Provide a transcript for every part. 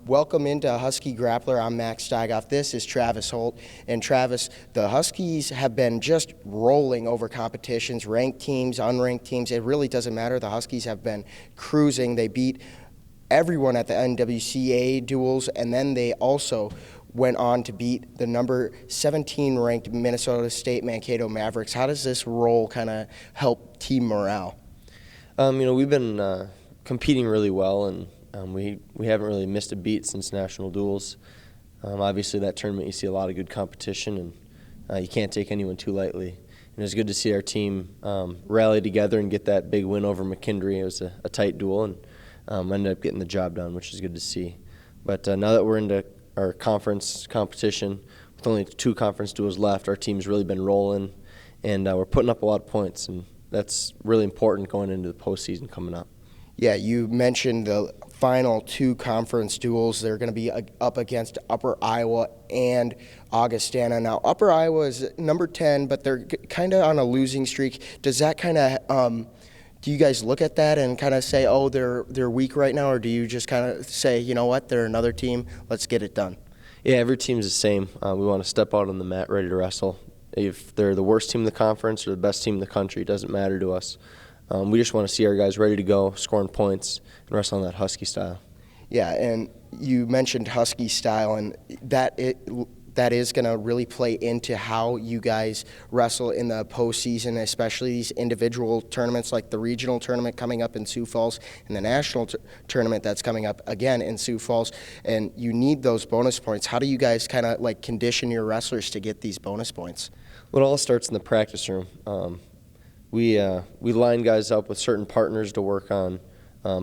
Welcome into Husky Grappler. I'm Max Steigoff. This is Travis Holt. And Travis, the Huskies have been just rolling over competitions, ranked teams, unranked teams. It really doesn't matter. The Huskies have been cruising. They beat everyone at the NWCA duels, and then they also went on to beat the number 17 ranked Minnesota State Mankato Mavericks. How does this role kind of help team morale? We've been competing really well, and we haven't really missed a beat since national duels. Obviously, that tournament you see a lot of good competition, and you can't take anyone too lightly. And it was good to see our team rally together and get that big win over McKendree. It was a tight duel, and ended up getting the job done, which is good to see. But now that we're into our conference competition, with only 2 conference duels left, our team's really been rolling, and we're putting up a lot of points, and that's really important going into the postseason coming up. Yeah, you mentioned the final 2 conference duels. They're going to be up against Upper Iowa and Augustana. Now, Upper Iowa is number 10, but they're kind of on a losing streak. Does that kind of do you guys look at that and kind of say, oh, they're weak right now, or do you just kind of say, you know what, they're another team, let's get it done? Yeah, every team's the same. We want to step out on the mat ready to wrestle. If they're the worst team in the conference or the best team in the country, it doesn't matter to us. We just want to see our guys ready to go, scoring points, and wrestling that Husky style. Yeah, and you mentioned Husky style, and that is going to really play into how you guys wrestle in the postseason, especially these individual tournaments like the regional tournament coming up in Sioux Falls and the national tournament that's coming up again in Sioux Falls. And you need those bonus points. How do you guys kind of like condition your wrestlers to get these bonus points? Well, it all starts in the practice room. We line guys up with certain partners to work on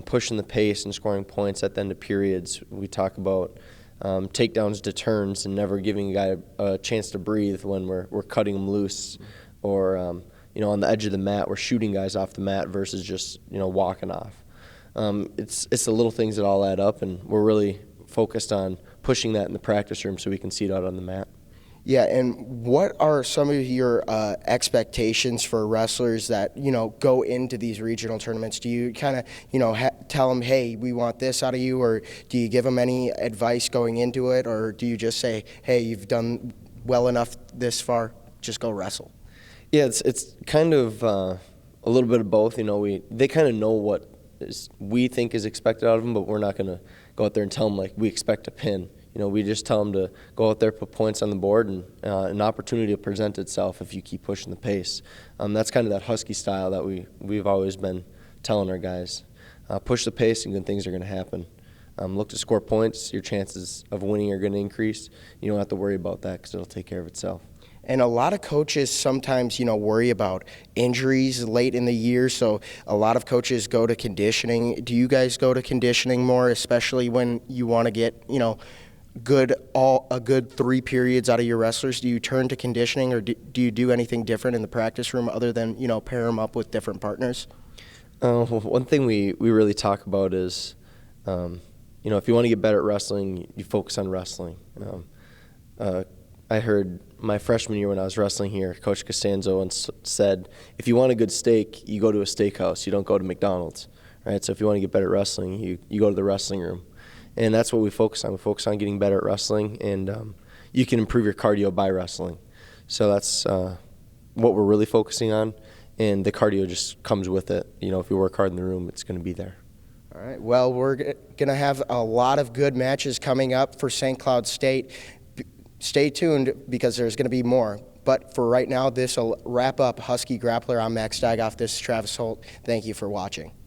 pushing the pace and scoring points at the end of periods. We talk about takedowns to turns and never giving a guy a chance to breathe when we're cutting them loose, or on the edge of the mat we're shooting guys off the mat versus just walking off. It's the little things that all add up, and we're really focused on pushing that in the practice room so we can see it out on the mat. Yeah, and what are some of your expectations for wrestlers that, go into these regional tournaments? Do you kind of, tell them, hey, we want this out of you, or do you give them any advice going into it, or do you just say, hey, you've done well enough this far, just go wrestle? Yeah, it's kind of a little bit of both. They kind of know what we think is expected out of them, but we're not going to go out there and tell them, like, we expect a pin. We just tell them to go out there, put points on the board, and an opportunity to present itself if you keep pushing the pace. That's kind of that Husky style that we've always been telling our guys. Push the pace and good things are going to happen. Look to score points. Your chances of winning are going to increase. You don't have to worry about that because it'll take care of itself. And a lot of coaches sometimes, worry about injuries late in the year, so a lot of coaches go to conditioning. Do you guys go to conditioning more, especially when you want to get, a good 3 periods out of your wrestlers? Do you turn to conditioning, or do you do anything different in the practice room other than, pair them up with different partners? One thing we really talk about is, if you want to get better at wrestling, you focus on wrestling. I heard my freshman year when I was wrestling here, Coach Costanzo once said, if you want a good steak, you go to a steakhouse. You don't go to McDonald's, right? So if you want to get better at wrestling, you go to the wrestling room. And that's what we focus on. We focus on getting better at wrestling, and you can improve your cardio by wrestling. So that's what we're really focusing on, and the cardio just comes with it. If you work hard in the room, it's going to be there. All right. Well, we're going to have a lot of good matches coming up for St. Cloud State. Stay tuned because there's going to be more. But for right now, this will wrap up Husky Grappler. I'm Max Steigoff. This is Travis Holt. Thank you for watching.